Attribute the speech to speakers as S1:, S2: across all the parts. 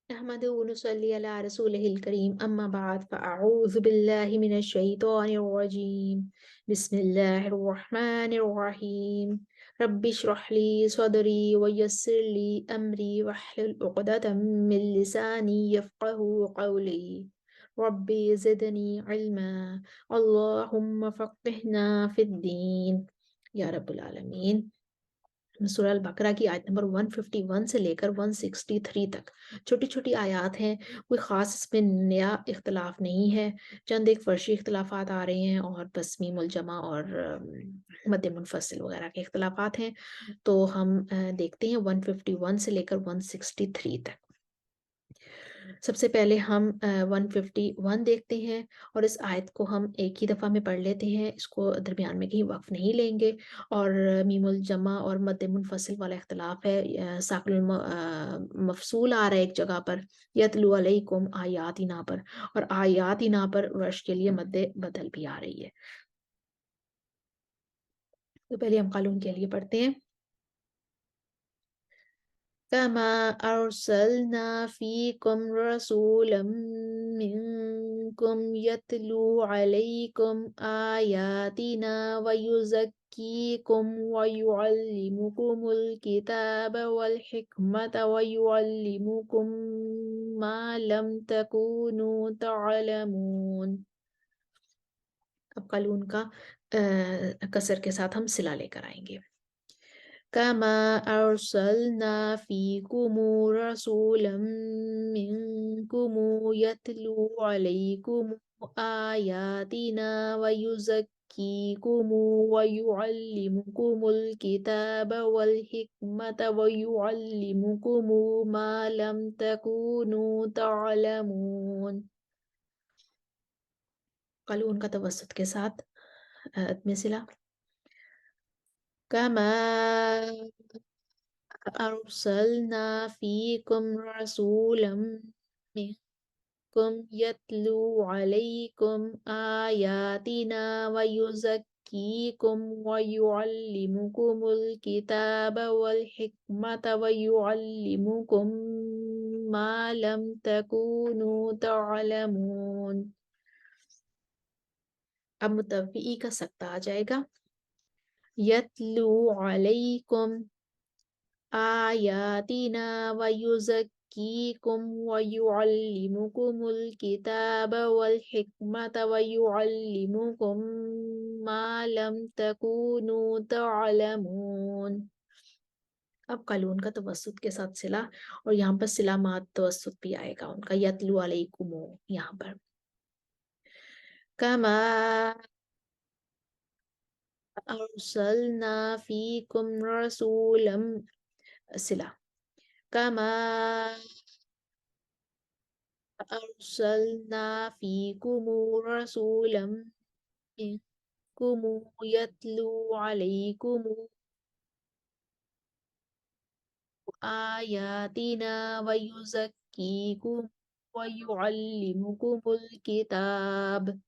S1: أحمده ونصلي على رسوله الكريم أما بعد فأعوذ بالله من الشيطان الرجيم بسم الله الرحمن الرحيم رب اشرح لي صدري ويسر لي أمري واحلل عقدة من لساني يفقه قولي ربي زدني علما اللهم فقهنا في الدين يا رب العالمين. सूरह अल बकरा की आयत नंबर 151 से लेकर 163 तक छोटी छोटी आयत हैं। कोई ख़ास इसमें नया इख्तलाफ नहीं है। चंद एक फर्शी इख्तलाफात आ रहे हैं और बस मीमुल जमा और मद्दे मुनफसिल वगैरह के इख्तलाफात हैं। तो हम देखते हैं 151 से लेकर 163 तक। सबसे पहले हम 151 देखते हैं और इस आयत को हम एक ही दफ़ा में पढ़ लेते हैं। इसको दरमियान में कहीं वक्फ नहीं लेंगे। और मीमुल जमा और मद्द मुनफसिल वाला इख्तलाफ है। साकिनुल मफसूल आ रहा है एक जगह पर, यतलू अलैकुम आयातिना पर, और आयातिना पर वर्ष के लिए मद्दे बदल भी आ रही है। तो पहले हम कानून के लिए पढ़ते हैं। कमा अरसलना फीकुम रसूलम मिनकुम यतलू अलैकुम आयातिना व युज़क्कीकुम व युअल्लिमुकुमुल किताब वल हिकमत व युअल्लिमुकुम मा लम तकूनु तअलमून। अब कालून का कसर के साथ हम सिला लेकर आएंगे। कमा अरसलना फीकुमु रसूलम मिनकुमु यतलू अलैकुमु आयातिना व युज़क्कीकुमु व युअल्लिमुकुमुल किताब वल हिकमत व युअल्लिमुकुमु मा लम तकूनु तअलमून। कालून का तवस्सुत के साथ में सिला। कमा अरसलना फीकुम रसूलम मिनकुम यतलू अलैकुम आयातिना व युज़क्कीकुम व युअल्लिमुकुमुल किताब वल हिकमत व युअल्लिमुकुम मा लम तकूनु तअलमून। अब मुतव्वी का सकता आ जाएगा। यतलू अलैकुम आयातिना व युज़क्कीकुम व युअल्लिमुकुमुल किताब वल हिकमत व युअल्लिमुकुम मा लम तकूनु तअलमून। अब कालून का तवस्सुत के साथ सिला, और यहाँ पर सिला माद तवस्सुत भी आएगा उनका, यतलू अलैकुम यहाँ पर। कमा अरसलना फीकुम रसूलम सिला। कमा अरसलना फीकुम रसूलम मिनकुम यतलू अलैकुम आयातिना व युज़क्कीकुम व युअल्लिमुकुमुल किताब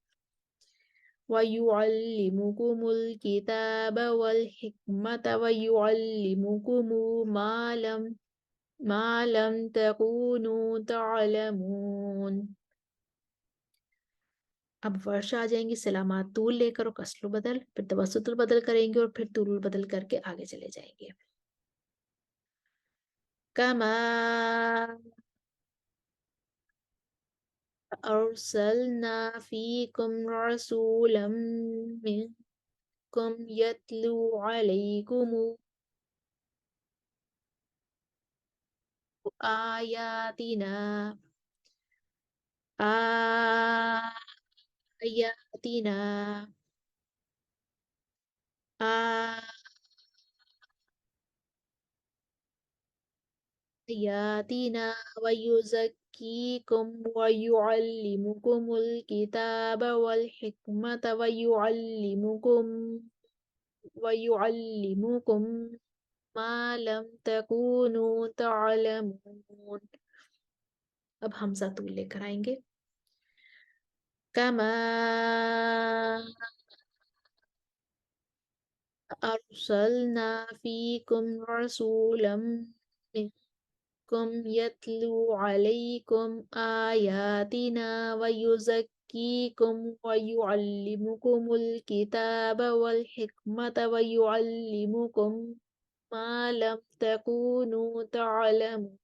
S1: वल हिकमत व युअल्लिमुकुमु मा लम तकूनु तअलमून। अब वर्ष आ जाएंगी सलामात तूल लेकर और कसलु बदल, फिर तवस्सुतुल बदल करेंगे और फिर तुलुल बदल करके आगे चले जाएंगे। कमा अरसलना फीकुम रसूलम मिनकुम यतलू अलैकुम आयातिना आयातिना आयातिना व युज़क्कीकुम व युअल्लिमुकुमुल किताब वल हिकमत व युअल्लिमुकुम मा लम तकूनु तअलमून। अब हमज़ा तूल लेकर आएंगे। कमा अरसलना फीकुम रसूलम يتلو عليكم آياتنا ويزكيكم ويعلمكم الكتاب والحكمة ويعلمكم ما لم تكونوا تعلمون.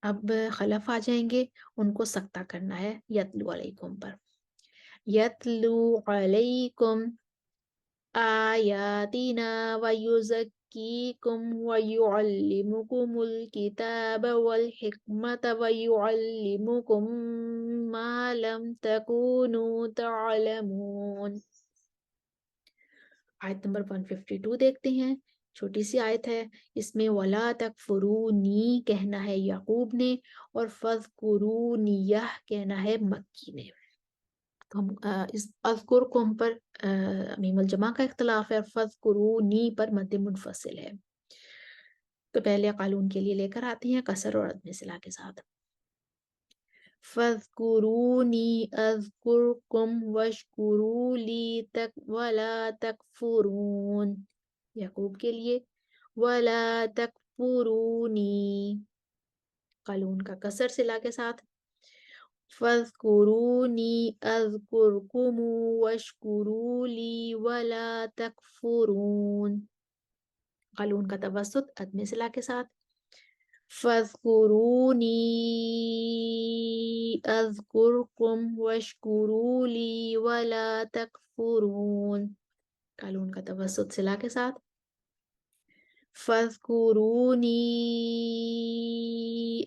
S1: अब खलफ आ जाएंगे, उनको सख्ता करना है यतलू अलैकुम पर। यतलू अलैकुम आयातिना वयुज़क्कीकुम वयुअल्लिमुकुमुल किताब वल हिकमत वयुअल्लिमुकुम मा लम तकूनू तअलमून। आयत नंबर 152 देखते हैं। छोटी सी आयत है, इसमें वला तकफुरूनी कहना है याकूब ने और फज़कुरूनियह कहना है मक्की ने। तो हम इस अज़कुरकुम पर मीमुल जमा का इख्तिलाफ है और फज़कुरूनी पर मद्द मुनफसिल है। तो पहले कानून के लिए लेकर आते हैं कसर और अदम सिला के साथ। फज़कुरूनी अज़कुरकुम वशकुरूली तक वला तकफुरून। याकूब के लिए वला तकफुरूनी, कानून का कसर सिला के साथ। फज़कुरूनी अज़कुरकुम वशकुरूली वला तकफुरून, कानून का तवस्सुत अदम सिला के साथ। फज़कुरूनी अज़कुरकुम वशकुरूली वला तकफुरून, कानून का तवस्सुत सिला के साथ। फज़कुरूनी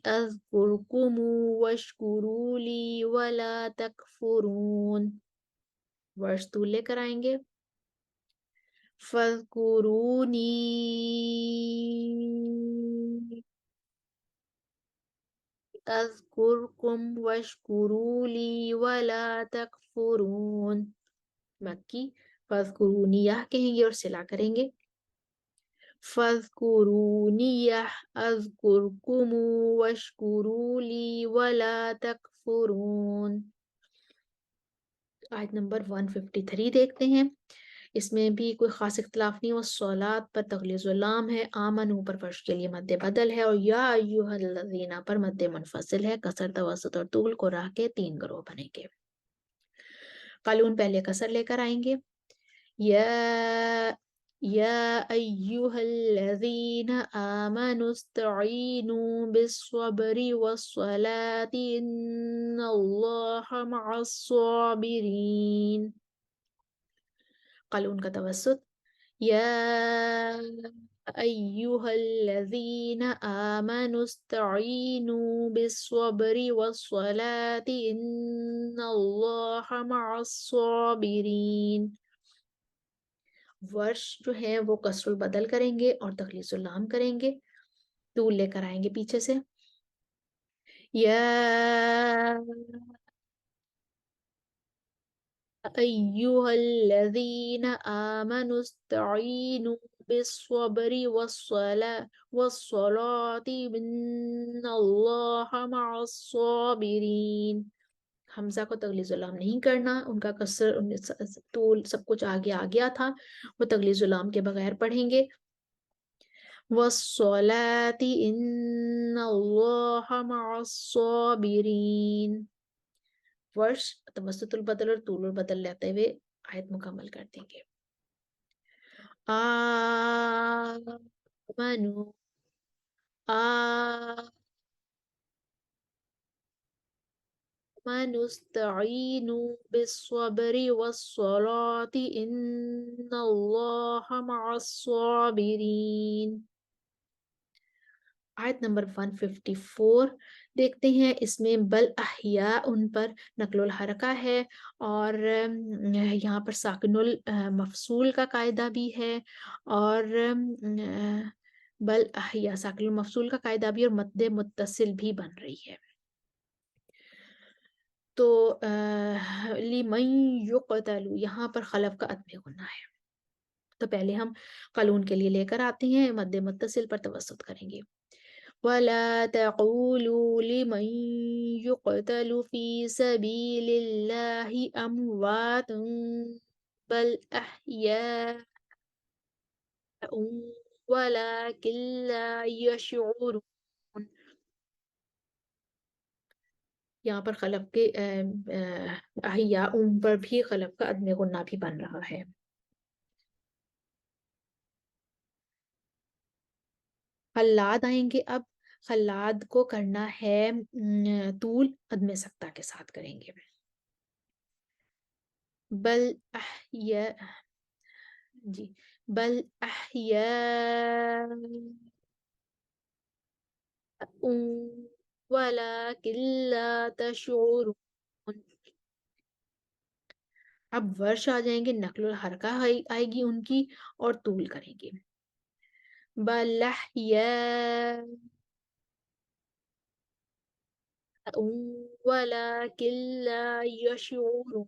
S1: अज़कुरकुम वशकुरूली वला तकफुरून, वर्ष तूल लेकर आएंगे। फज़कुरूनी अज़कुरकुम वशकुरूली वला तकफुरून, मक्की। फज़कुरूनियह कहेंगे और सिला करेंगे। फज़कुरूनियह अज़कुरकुम वशकुरूली वला तकफुरून। आयत नंबर 153 देखते हैं। इसमें भी कोई खास इख्तिलाफ नहीं। वो सौलात पर तगलीज़ुल्लाम है, आमनू पर फर्श के लिए मद्दे बदल है और या अय्युहल्लज़ीना पर मद्दे मुनफसिल है। कसर तवसत और तूल को राह के 3 ग्रोह बनेंगे। कानून पहले कसर लेकर आएंगे। या या अय्युहल्लज़ीना आमनुस्तईनु बिस्सब्रि वस्सलाति इन्नल्लाहा मअस्साबिरीन, कानून का तवस्सुत। या अय्युहल्लज़ीना आमनुस्तईनु बिस्सब्रि वस्सलाति इन्नल्लाहा मअस्साबिरीन, वर्ष जो है वो कसरुल बदल करेंगे और तखलीसुल लाम करेंगे। तूल लेकर आएंगे पीछे से। या अय्युहल्लज़ीना आमनुस्तईनु बिस्सब्रि वस्सलाति इन्नल्लाहा मअस्साबिरीन, हमजा को तगलीजुलाम नहीं करना, उनका कसर तूल सब कुछ आगे आ गया था, वो तगलीजुलाम के बगैर पढ़ेंगे। वस्सलाति इन्नल्लाहा मअस्साबिरीन, वर्ष तवस्सुतुल बदल और तूलुल बदल लेते हुए आयत मुकम्मल कर देंगे। आमनु आमनुस्तईनु बिस्सब्रि वस्सलाति इन्नल्लाहा मअस्साबिरीन। आयत नंबर 154 देखते हैं। इसमें बल अहिया उन पर नकलुल हरका है और यहाँ पर साकिनुल मफसूल का कायदा भी है और बल अहिया साकिनुल मफसूल का कायदा भी और मद्दे मुत्तसिल भी बन रही है। तो लिमन युक़तलु यहाँ पर खलफ का अदम गुन्ना है। तो पहले हम कानून के लिए लेकर आते हैं, मद्दे मुत्तसिल पर तवस्सुत करेंगे। वला तक़ूलू लिमन युक़तलु फ़ी सबीलिल्लाहि अमवातुन बल अह्या ولكن لا يشعرون. यहाँ पर खलफ के अहिया पर भी खलफ का अदम गुन्ना भी बन रहा है। खल्लाद आएंगे अब। खल्लाद को करना है तूल अदम सख्ता के साथ करेंगे। बल अहया, जी, बल अहया वलाकिन ला तशऊरून। अब वर्ष आ जाएंगे, नक्ल हरका आएगी उनकी और तूल करेंगे। बल अहया वलाकिन ला यशऊरून।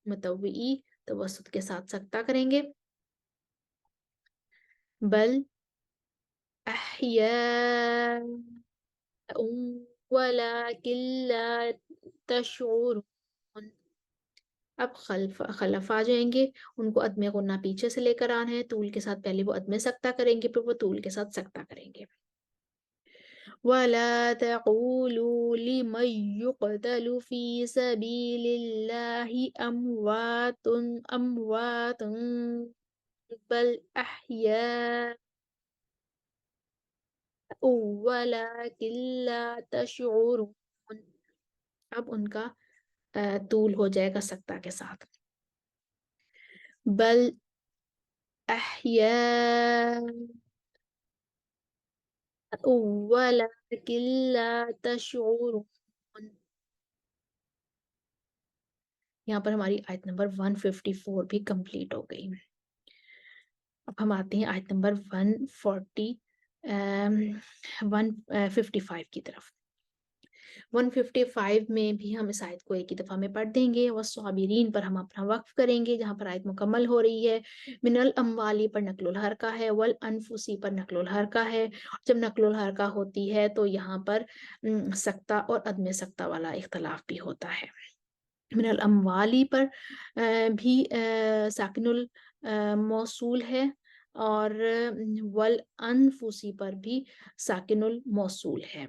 S1: मुतव्वी तवसुत के साथ सख्ता करेंगे। बल अहया वलाकिन ला तशऊरून। अब खलफ आ जाएंगे, उनको अदम गुन्ना पीछे से लेकर आना है। तूल के साथ पहले वो अदम सख्ता करेंगे, फिर वो तूल के साथ सख्ता करेंगे। वला तक़ूलू लिमन युक़तलु फ़ी सबीलिल्लाहि अमवातुन बल अहया वलाकिन ला तशऊरून। अब उनका तूल हो जाएगा सख्ता के साथ। बल अहया वलाकिन ला तशऊरून। यहाँ पर हमारी आयत नंबर 154 भी कंप्लीट हो गई। अब हम आते हैं आयत नंबर 155 की तरफ। 155 में भी हम इस आयत को एक ही दफ़ा में पढ़ देंगे। वस्साबिरीन पर हम अपना वक्फ करेंगे, जहाँ पर आयत मुकम्मल हो रही है। मिनल अम्वाली पर नक्लुल हरका है, वल अनफुसी पर नक्लुल हरका है। जब नक्लुल हरका होती है तो यहाँ पर सख्ता और अदम सख्ता वाला इख्तलाफ भी होता है। मिनल अम्वाली पर भी साकिनुल मौसूल है, और वल अनफुसी पर भी साकिनुल मौसूल है।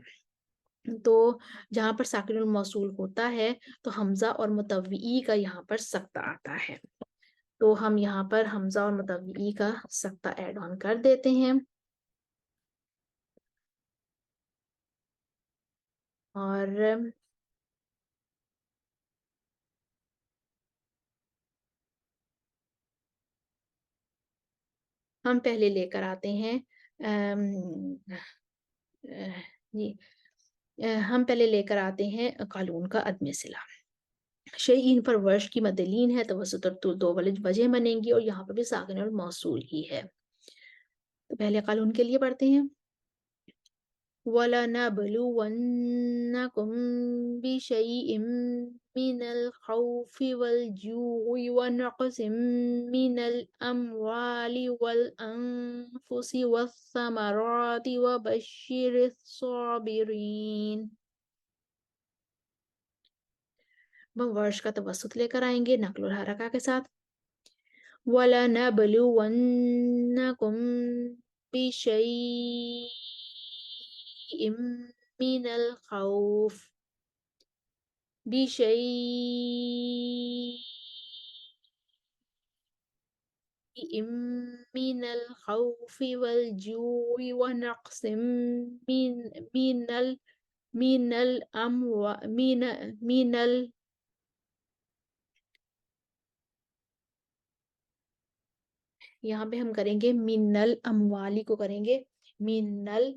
S1: तो जहाँ पर साकिनुल मौसूल होता है तो हमजा और मुतव्वी का यहाँ पर सख्ता आता है। तो हम यहाँ पर हमजा और मुतव्वी का सख्ता ऐड ऑन कर देते हैं। और हम पहले लेकर आते हैं जी, हम पहले लेकर आते हैं कानून का अदम सिला। शेइन पर वर्ष की मदलीन है, तवसत और दो वजह बनेंगी, और यहाँ पर भी साकिन और मौसूल ही है। तो पहले कानून के लिए पढ़ते हैं। वलनबलुवन्नकुम बिशैइम मिनल खौफि वल जूइ व नक़सिम मिनल अम्वालि वल अनफुसि वस्समराति व बश्शिरिस साबिरीन। हम वर्ष का तवसुत लेकर आएंगे नक्ल हरका के साथ। वलनबलुवन्नकुम बिशैइम मिनल खौफ बिशैइम मिनल खौफि वल जूइ व नक़सिम मिनल मिनल अमवा मिनल यहाँ पे हम करेंगे मिनल अमवाली को करेंगे मिनल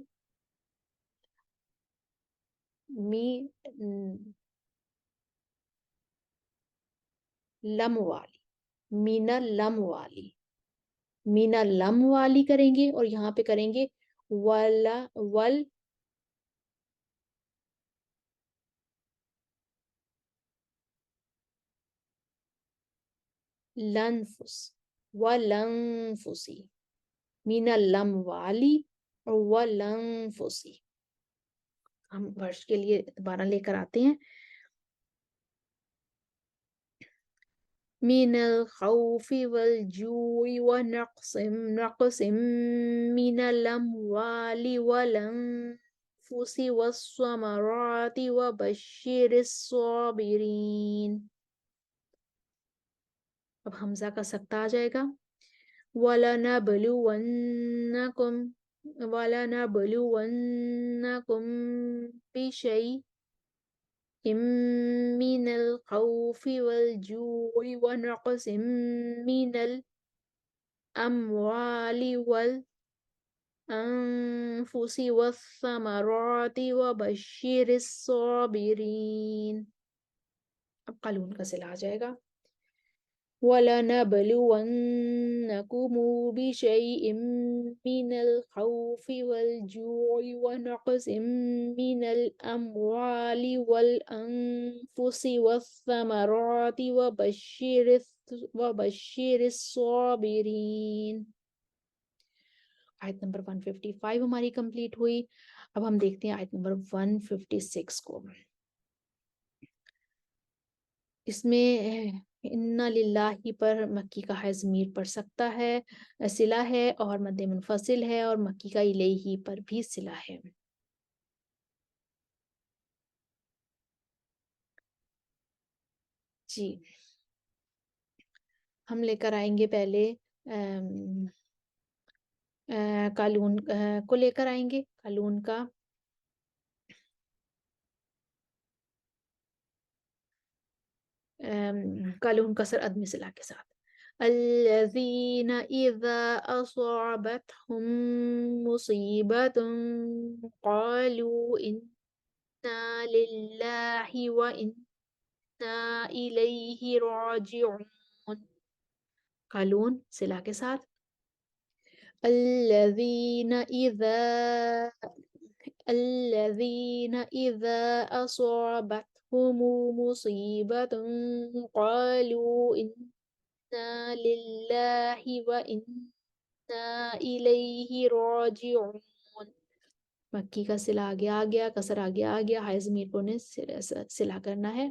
S1: मी लम वाली, मीना लम वाली, मीना लम वाली करेंगे, और यहाँ पे करेंगे वला वल लनफुस वलनफुसी, मीना लम वाली और वलनफुसी। हम वर्ष के लिए दोबारा लेकर आते हैं। من الخوف والجوع ونقص من الأموال والأنفس والثمرات وبشر الصابرين. اب حمزہ کا سکتہ آ جائے گا. وَلَنَبْلُوَنَّكُمْ وَلَنَبْلُوَنَّكُمْ بِشَيْءٍ من الخوف والجوع ونقص من الأموال والأنفس والثمرات وبشر الصابرين. اب قالون کا صلہ آ جائے گا. وَلَنَبْلُوَنَّكُمْ بِشَيْءٍ مِّنَ الْخَوْفِ وَالْجُوعِ وَنَقْصٍ مِّنَ الْأَمْوَالِ وَالْأَنفُسِ وَالثَّمَرَاتِ وَبَشِّرِ الصَّابِرِينَ. آیت نمبر 155 ہماری کمپلیٹ ہوئی. اب ہم دیکھتے ہیں آیت نمبر 156 کو. اس میں اِنَّ لِلَّهِ پر مکی کا ہے ضمیر پڑ سکتا ہے، صلہ ہے اور مد منفصل ہے، اور مکی کا الیہ پر بھی صلہ ہے. جی ہم لے کر آئیں گے پہلے قالون کو لے کر آئیں گے. قالون کا قالون کسر عدم صلہ کے ساتھ. الذین اذا اصابتهم مصیبت قالوا انا للہ وانا الیہ راجعون. قالون صلہ کے ساتھ. الذین اذا اصابتهم مصیبت قالوا انا للہ وانا الیہ راجعون. مکی کا صلہ آگے آ گیا، کسر آگے آ گیا، ہائے ضمیر کو نے صلہ کرنا ہے.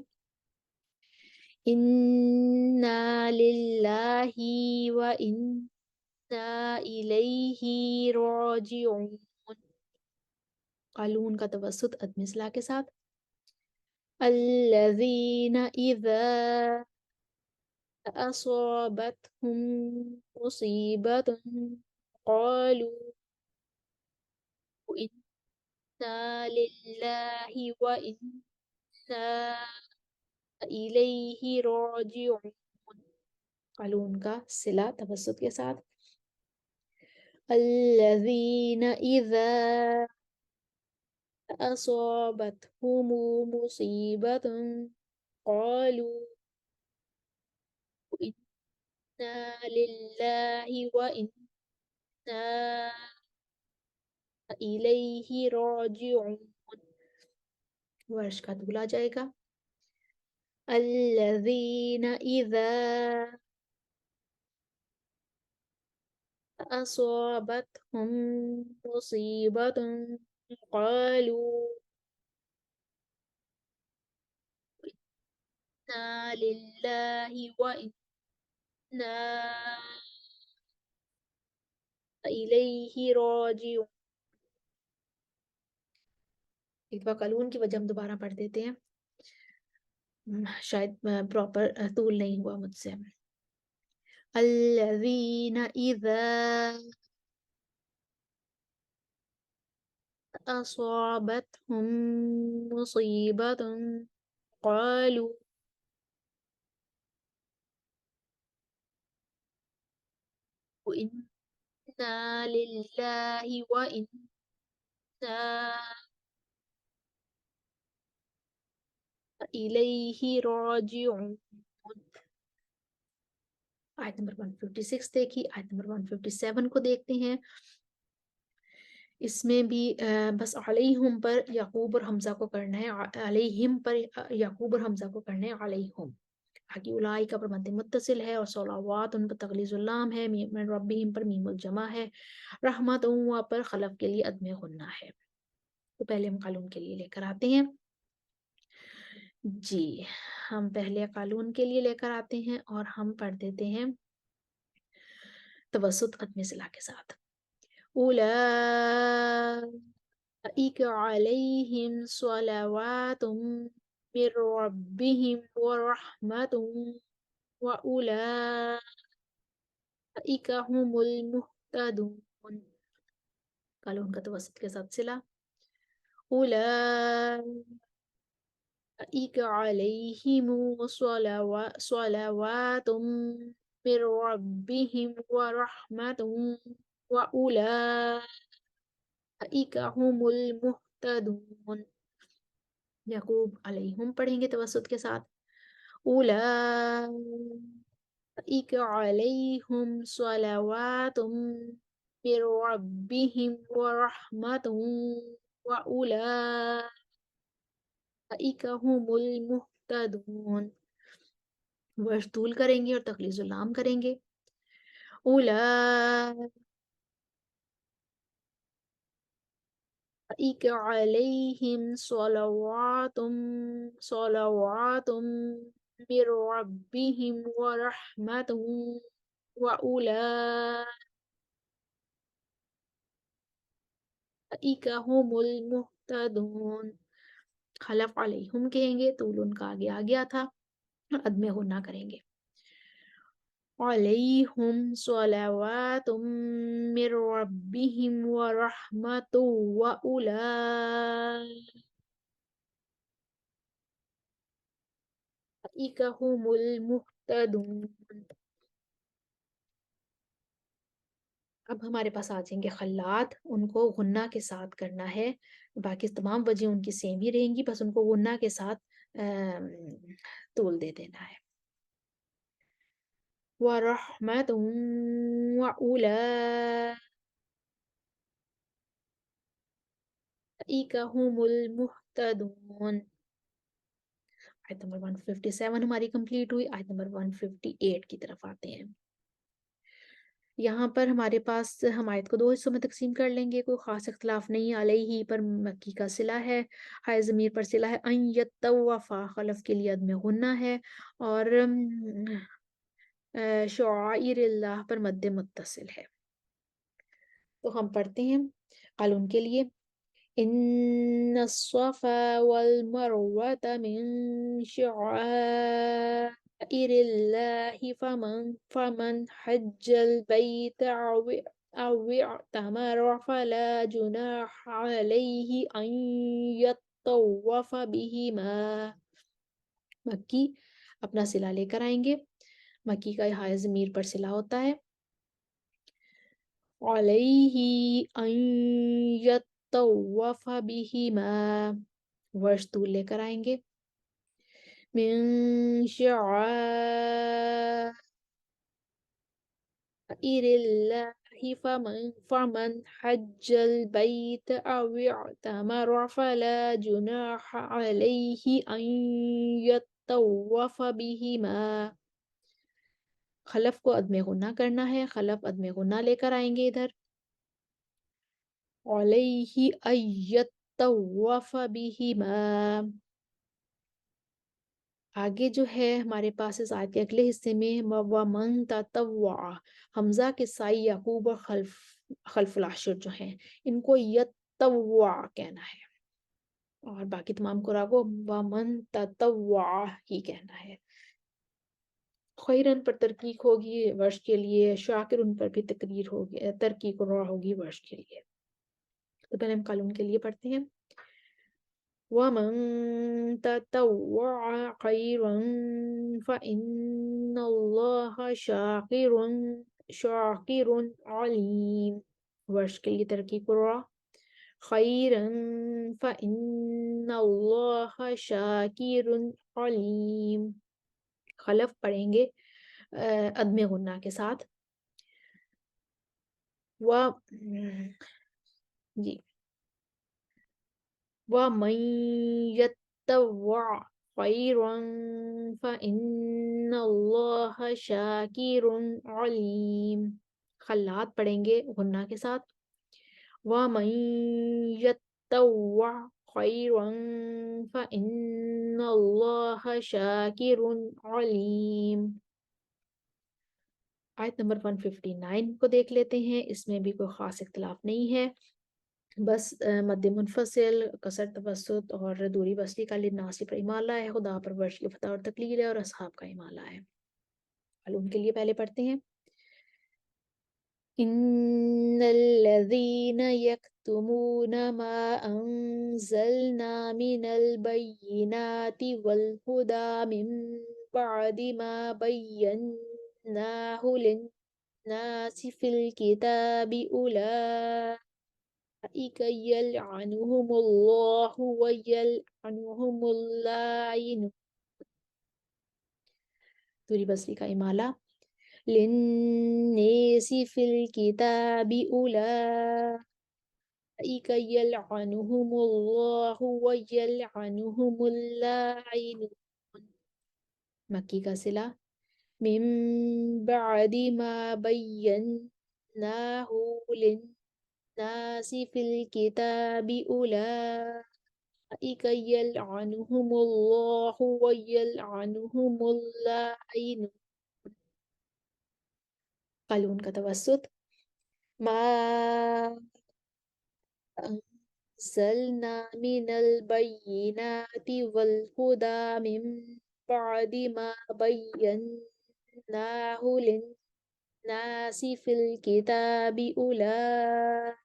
S1: انا للہ وانا الیہ راجعون. قالون کا توسط عدم صلہ کے ساتھ. الذین اذا اصابتهم مصیبت قالوا انا للہ وانا الیہ راجعون. قالون کا صلہ توسط کے ساتھ. الذین اذا اصابتهم مصیبت قالوا انا للہ وانا الیہ راجعون. ورش کا دولا جائے گا. الذین اذا اصابتهم مصیبت قالوا انا للہ وانا الیہ راجعون. ایک دفعہ قالون کی وجہ ہم دوبارہ پڑھ دیتے ہیں، شاید پراپر طول نہیں ہوا مجھ سے. الذین اذا اصابتهم مصیبت قالوا انا للہ وانا الیہ راجعون. آیت نمبر 156 دیکھی. آیت نمبر 157 کو دیکھتے ہیں. اس میں بھی بس علیہم پر یعقوب اور حمزہ کو کرنا ہے. علیہم پر یعقوب اور حمزہ کو کرنا ہے. علیہم باقی اولائی کا پر مد متصل ہے، اور صلوات ان پر تغلیظ اللام ہے. من ربہم پر میم الجمع ہے. رحمت پر خلف کے لیے عدم غنہ ہے. تو پہلے ہم قالون کے لیے لے کر آتے ہیں. جی ہم پہلے قالون کے لیے لے کر آتے ہیں اور ہم پڑھ دیتے ہیں توسط عدم صلہ کے ساتھ. اولئک علیہم صلوات من ربہم ورحمۃ واولئک هم المہتدون. قالون کا توسط کے ساتھ صلہ. اولئک علیہم صلوات من ربہم ورحمۃ واولئک هم المہتدون. یعقوب علیہم پڑھیں گے توسط کے ساتھ. اولئک علیہم صلوات من ربہم ورحمۃ واولئک هم المہتدون. ورش طول کریں گے اور تخلیص اللام کریں گے. اولئک علیہم صلوات من ربہم ورحمۃ واولئک هم المہتدون. خلف علیہم کہیں گے، طول ان کا آگے آ گیا تھا، عدم غنہ کریں گے. علیہم صلوات من ربہم ورحمۃ واولئک هم المہتدون. اب ہمارے پاس آ جائیں گے خلات، ان کو غنہ کے ساتھ کرنا ہے. باقی تمام وجہ ان کی سیم ہی رہیں گی، بس ان کو غنہ کے ساتھ طول دے دینا ہے. وَرَحْمَةٌ وَأُولَئِكَ هُمُ الْمُهْتَدُونَ. آیت نمبر 157 ہماری کمپلیٹ ہوئی. آیت نمبر 158 کی طرف آتے ہیں. یہاں پر ہمارے پاس ہم آیت کو دو حصوں میں تقسیم کر لیں گے، کوئی خاص اختلاف نہیں. علیہ پر مکی کا صلہ ہے، ہائے ضمیر پر صلہ ہے. ان یطوفا خلف کے لیے عدم غنہ ہے، اور شعائر اللہ پر مد متصل ہے. تو ہم پڑھتے ہیں قالون کے لیے. ان الصفا والمروة من شعائر اللہ فمن حج البيت أو اعتمر فلا جناح عليه أن يطوف بهما. مکی اپنا صلہ لے کر آئیں گے. مکی کا ہائے ضمیر پر صلہ ہوتا ہے. علیہ ان یطوف بہما، ورش طول لے کر آئیں گے. من شعائر اللہ فمن حج البیت او اعتمر فلا جناح علیہ ان یطوف بہما. خلف کو عدم غنہ کرنا ہے، خلف عدم غنہ لے کر آئیں گے ادھر. علیہ ان یطوف بہما. آگے جو ہے ہمارے پاس اس آیت کے اگلے حصے میں وَمَن تَطَوَّعَ، حمزہ کے سائی یعقوب اور خلف العشر جو ہیں ان کو یتوع کہنا ہے، اور باقی تمام قراء کو وَمَن تَطَوَّعَ ہی کہنا ہے. خیرن پر ترکیق ہوگی ورش کے لیے، شاکرن پر بھی تقریر ہوگی، ترکیق را ہوگی ورش کے لیے. تو پہلے ہم قالون کے لیے پڑھتے ہیں. وَمَن تَطَوَّعَ خَيْرًا فَإِنَّ اللَّهَ شَاكِرٌ عَلِيمٌ. ورش کے لیے ترکیب را. خَيْرًا فَإِنَّ اللَّهَ شَاكِرٌ عَلِيمٌ. خلف پڑھیں گے عدم غنہ کے ساتھ. جی وَمَن يَتَّوَّعْ خَيْرًا فَإِنَّ اللَّهَ شَاكِرٌ عَلِيمٌ. خلات پڑھیں گے غنہ کے ساتھ. وَمَن يَتَّوَّعْ خيرا فإن الله شاكر عليم. आयत नंबर 159 को देख लेते हैं। इसमें भी कोई ख़ास इख्तिलाफ नहीं है, बस मद्द मुनफसिल, कसर तवसुत और दूरी वसली का लिन्नासी पर इमाला है, खुदा पर वर्ष की फतह और तकलील है और असहाब का इमाला है। मालूम के लिए पहले पढ़ते हैं। इन्नल्लज़ीन यक्तुमून मा अंज़लना मिनल बय्यिनाति वल हुदा मिन बअदि मा बय्यन्नाहु लिन्नासि फिल किताबि उलाइका यलअनुहुमुल्लाहु व यलअनुहुमुल लाइनुन। दूरी बसरी का इमाला लिन्नेसी फिल किताबि उलाइका यलअनुहुमुल्लाहु व यलअनुहुमुल लाइनुन। मक्की का सिला मिन बअदि मा बय्यन्नाहु लिन्नासि फिल किताबि उलाइका यलअनुहुमुल्लाहु व यलअनुहुमुल लाइनुन। कालून का तवस्सुत मा अंज़लना मिनल बय्यिनाति वल हुदा मिन बअदि मा बय्यन्नाहु लिन्नासि फिल किताबि उलाइका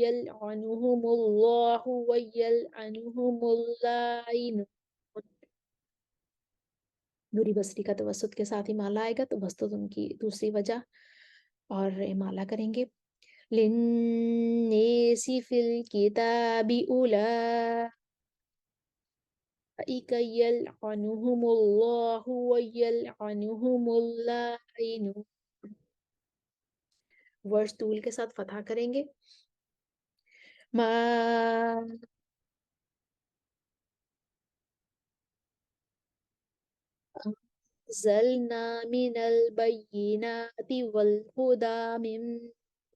S1: यलअनुहुमुल्लाहु व यलअनुहुमुल लाइनुन। नूरी बसरी का तवसुत के साथ ही माला आएगा तो बस तो उनकी दूसरी वजह और माला करेंगे। लिन्नेसी फिल किताबि उलाइका यलअनुहुमुल्लाहु व यलअनुहुमुल लाइनुन। वर्ष तूल के साथ फतहा करेंगे। मा अंज़लना मिनल बय्यिनाति वल हुदा मिन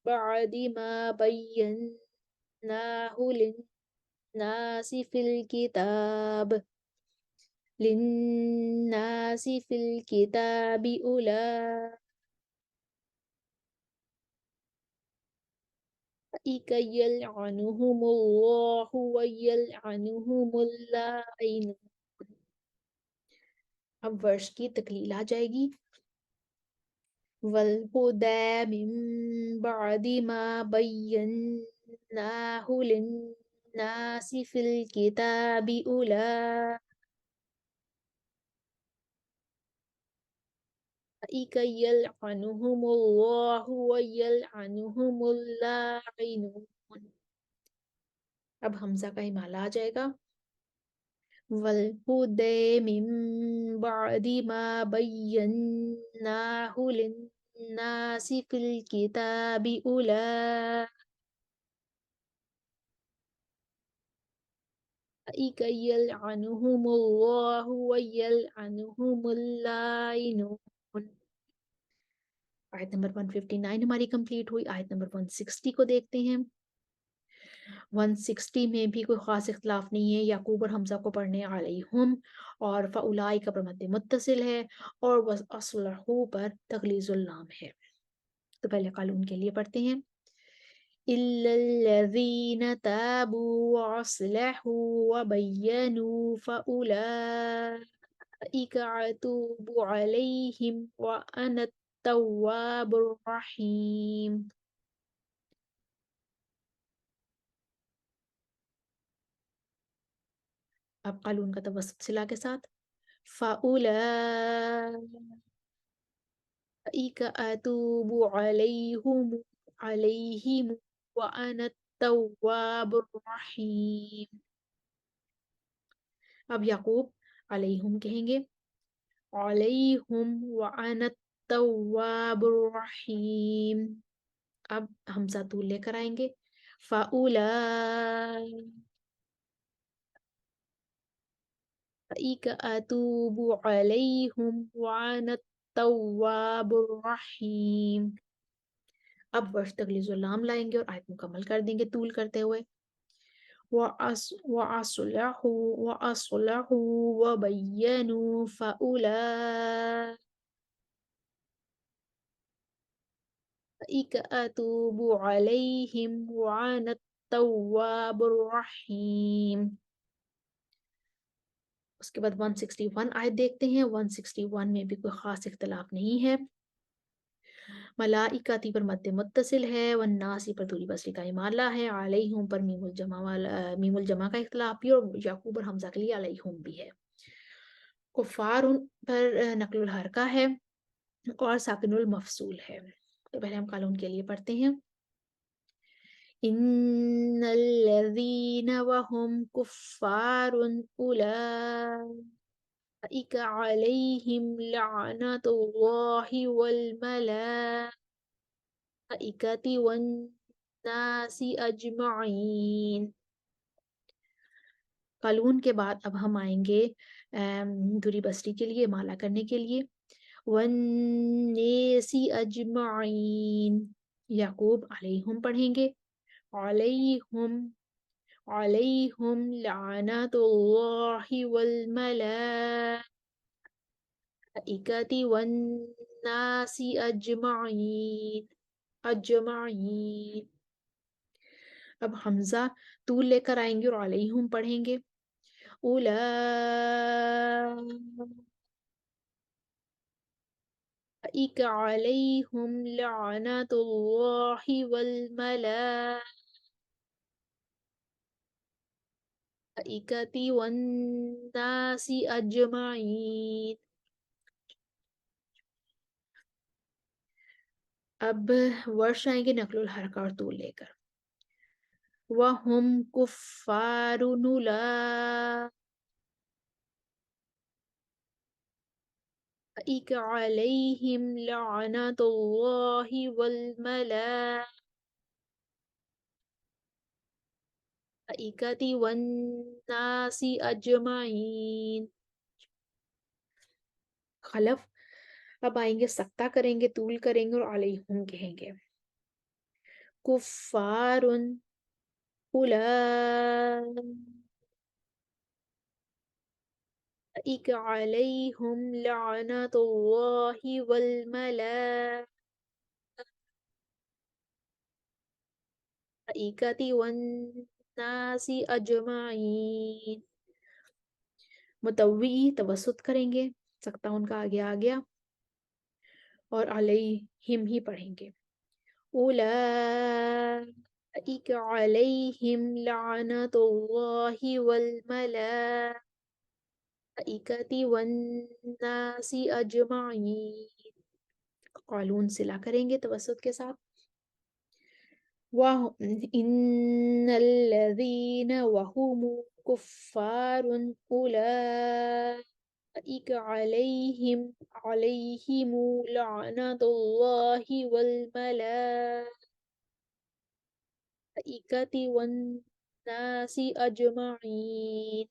S1: बअदि मा बय्यन्नाहु लिन्नासि फिल किताबि उलाइका यलअनुहुमुल्लाहु व यलअनुहुमुल लाइनुन। अब वर्ष की तकलील आ जाएगी। वल हुदा मिन बअदि मा बय्यन्नाहु लिन्नासि फिल किताबि उलाइका यलअनुहुमुल्लाहु व यलअनुहुमुल लाइनुन। अब हमजा का इमाला आ जाएगा। वल हुदा मिन बअदि मा बय्यन्नाहु लिन्नासि फिल किताबि उलाइका यलअनुहुमुल्लाहु व यलअनुहुमुल लाइनुन। आयत नंबर 159 हमारी कंप्लीट हुई। आयत नंबर 160 को देखते हैं। 160 में भी कोई खास इख्तलाफ नहीं है। याकूब और हमजा को पढ़ने अलैहुम और फ़उलाई का पर मद्द मुत्तसिल है और वस असलहू पर तगलीजुल लाम है। तो पहले कानून के लिए पढ़ते हैं। इल्लल्लज़ीना ताबू व असलहू व बय्यनू फ़उलाइका अतूबु अलैहिम व अना तव्वाबुर रहीम। अब कानून का तवस्सुत सिला के साथ फ़उलाइका अतूबु अलैहिम व अना तव्वाबुर रहीम। अब याकूब अलैहुम कहेंगे। अलैहुम व अना तव्वाबुर रहीम। अब हमजा तूल लेकर आएंगे। फ़उलाइका अतूबु अलैहुम व अना तव्वाबुर रहीम। अब वर्ष तगलीजुल लाम लाएंगे और आयत मुकम्मल कर देंगे तूल करते हुए। وأصلحوا وبينوا فأولئك أتوب عليهم وأنا التواب الرحيم. उसके बाद 161 आयत देखते हैं। 161 में भी कोई खास इख्तलाफ नहीं है। मलाइकाती पर मद्दे मुत्तसिल है, वन्नासी पर दूरी बसरी का इमाला है, अलैहुम पर मीमुल जमा का इख्तलाफ भी, और याकूब और हमजा के लिए अलैहुम भी है। कुफार पर नकलुल हरका है और साकिनुल मफसूल है। तो पहले हम कानून के लिए पढ़ते हैं। इन्नल्लज़ीना वहुम कुफ्फारुन उलाइका अलैहिम लअनतुल्लाहि वल मलाइकति वन नासी अजमाइन। कानून के बाद अब हम आएंगे दूरी बसरी के लिए, माला करने के लिए। वन्नेसी अजमाइन, याकूब अलैहुम पढ़ेंगे। अलैहुम अलैहुम लानतुल्लाहि वल मलाइकति वन नासी अजमाइन अजमाइन। अब हमजा तूल लेकर आएंगे और अलैहुम पढ़ेंगे। उलाइक अलैहुम लानतुल्लाहि वल मलाइकति वन नासी अजमाइन। अब वर्ष आएंगे नकलुल हरका और तूल लेकर। वहुम कुफ्फारुन उलाइक अलैहिम लानतुल्लाहि वल मलाइकति वन नासी अजमाइन। खलफ अब आएंगे, सक्ता करेंगे, तूल करेंगे और अलैहुम कहेंगे। कुफ्फारुन उलाइक अलैहुम लानतुल्लाहि वल मलाइकति वन नासी अजमाइन। मुतव्वी तवसुत करेंगे, सक्ता उनका आगे आ गया, और अलैहिम ही पढ़ेंगे। उलाइक अलैहिम लानतुल्लाहि वल मलाइकति वन नासी अजमाइन। कानून सिला करेंगे तवसुत के साथ। वह इन्नल्लज़ीना वहुम कुफ्फारुन उलाइक अलैहिम लानतुल्लाहि वल मलाइकति वन नासी अजमाइन।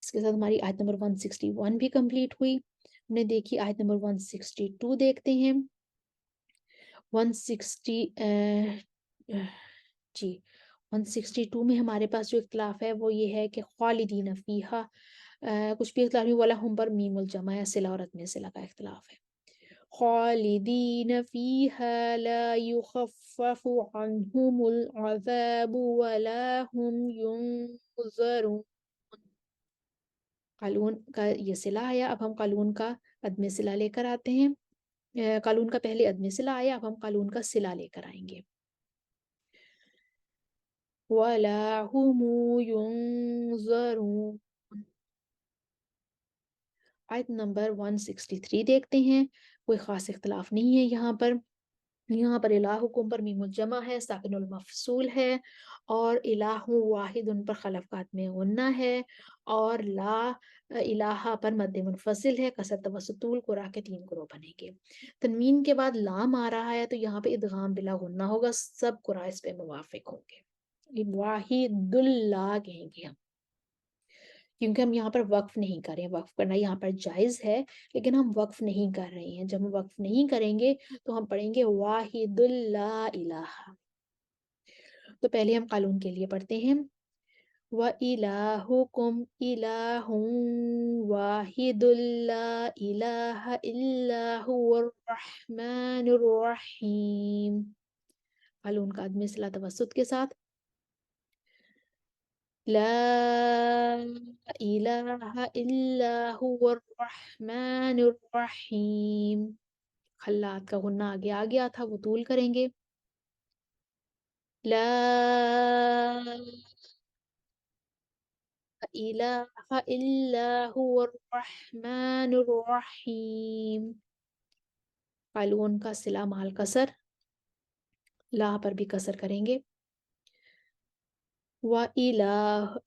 S1: इसके साथ हमारी आयत नंबर 161 भी कंप्लीट हुई। हमने देखी आयत नंबर 162 देखते हैं। 162 में हमारे पास जो इख्तलाफ है वो ये है कि खालिदीन फीहा, कुछ भी इख्तलाफ नहीं, वाला हम पर मीमुल जमा या सिला और अदम सिला का इख्तलाफ है। खालिदीन फीहा ला युखफ्फफु अन्हुमुल अज़ाबु वला हुम युनज़रून। कालून का ये सिला आया, अब हम कालून का अदम सिला लेकर आते हैं। कालून का पहले अदम सिला आया, अब हम कालून का सिला लेकर आएंगे। वला हुमु युनज़रून। आयत नंबर 163 देखते हैं। कोई खास इख्तलाफ नहीं है यहाँ पर। यहाँ पर इलाहुकुम पर मीमुल जमा है, साकिनुल मफसूल है, और इलाहु वाहिद उन पर खलफकात में गुन्ना है, और ला इलाहा पर मद्दे मुनफसिल है, कसर तवसतूल कुरा के 3 ग्रोह बनेंगे। तनवीन के बाद लाम आ रहा है तो यहाँ पे इदगाम बिला गुन्ना होगा, सब कुरा इस पे मुवाफिक होंगे। वाहिदुल्ला कहेंगे हम, क्योंकि हम यहाँ पर वक्फ नहीं कर रहे हैं। वक्फ करना यहाँ पर जायज है, लेकिन हम वक्फ नहीं कर रहे हैं। जब हम वक्फ नहीं करेंगे तो हम पढ़ेंगे वाहिदुल्ला इलाहा। تو پہلے ہم قالون کے لیے پڑھتے ہیں، وَإِلَٰهُكُمْ إِلَٰهٌ وَاحِدٌ لَّا إِلَٰهَ إِلَّا هُوَ الرَّحْمَٰنُ الرَّحِيمُ۔ قالون کا عدم صلہ توسط کے ساتھ، لا إله إلا هو الرحمن الرحیم۔ خلات کا غنہ آگے آ گیا تھا، وہ طول کریں گے، لا إله إلا هو الرحمن الرحیم۔ قالون کا صلہ مال کسر، لا پر بھی کسر کریں گے، وَإِلَٰهُكُمْ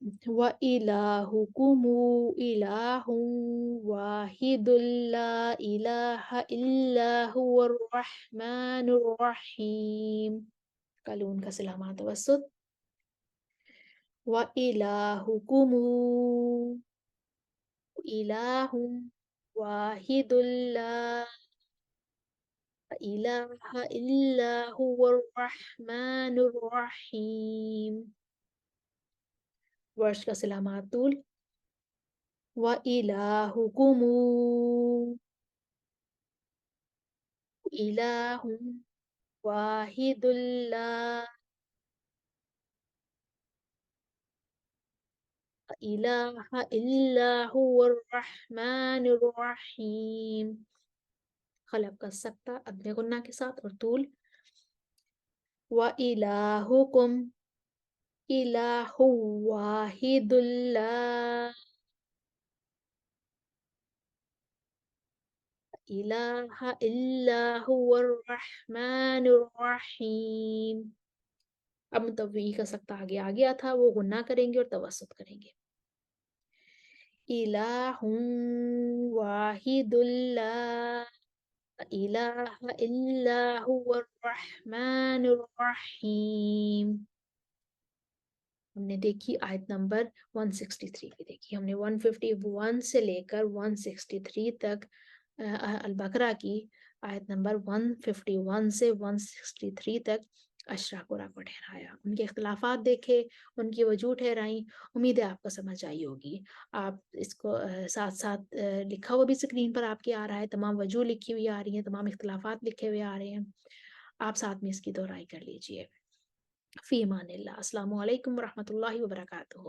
S1: إِلَٰهٌ وَاحِدٌ لَّا إِلَٰهَ إِلَّا هُوَ الرَّحْمَٰنُ الرَّحِيمُ۔ قالون کا صلہ مال توسط، وَإِلَٰهُكُمْ إِلَٰهٌ وَاحِدٌ لَّا إِلَٰهَ إِلَّا هُوَ الرَّحْمَٰنُ الرَّحِيمُ۔ ورش کا صلہ معطول، وَإِلَٰهُكُمْ إِلَٰهٌ وَاحِدٌ لَّا إِلَٰهَ إِلَّا هُوَ الرَّحْمَٰنُ الرَّحِيمُ۔ خلق کا سکتہ ادم غنہ کے ساتھ اور طول، وَإِلَٰهُكُمْ إِلَٰهٌ وَاحِدٌ لَّا إِلَٰهَ إِلَّا هُوَ الرَّحْمَٰنُ الرَّحِيمُ۔ اب متوی کا سکتہ آگے آ گیا تھا، وہ غنہ کریں گے اور توسط کریں گے، إِلَٰهٌ وَاحِدٌ لَّا إِلَٰهَ إِلَّا هُوَ الرَّحْمَٰنُ الرَّحِيمُ۔ ہم نے دیکھی آیت نمبر 163 کی دیکھی، ہم نے 151 سے لے کر 163 تک البقرہ کی آیت نمبر 151 سے 163 تک اشراقرہ کو ٹھہرایا، ان کے اختلافات دیکھے، ان کی وجوہ ٹھہرائیں۔ امید ہے آپ کو سمجھ آئی ہوگی۔ آپ اس کو ساتھ ساتھ لکھا ہوا بھی اسکرین پر آپ کے آ رہا ہے، تمام وجوہ لکھی ہوئی آ رہی ہیں، تمام اختلافات لکھے ہوئے آ رہے ہیں، آپ ساتھ میں اس کی دہرائی کر لیجئے۔ فی امان اللہ۔ السلام علیکم ورحمۃ اللہ وبرکاتہ۔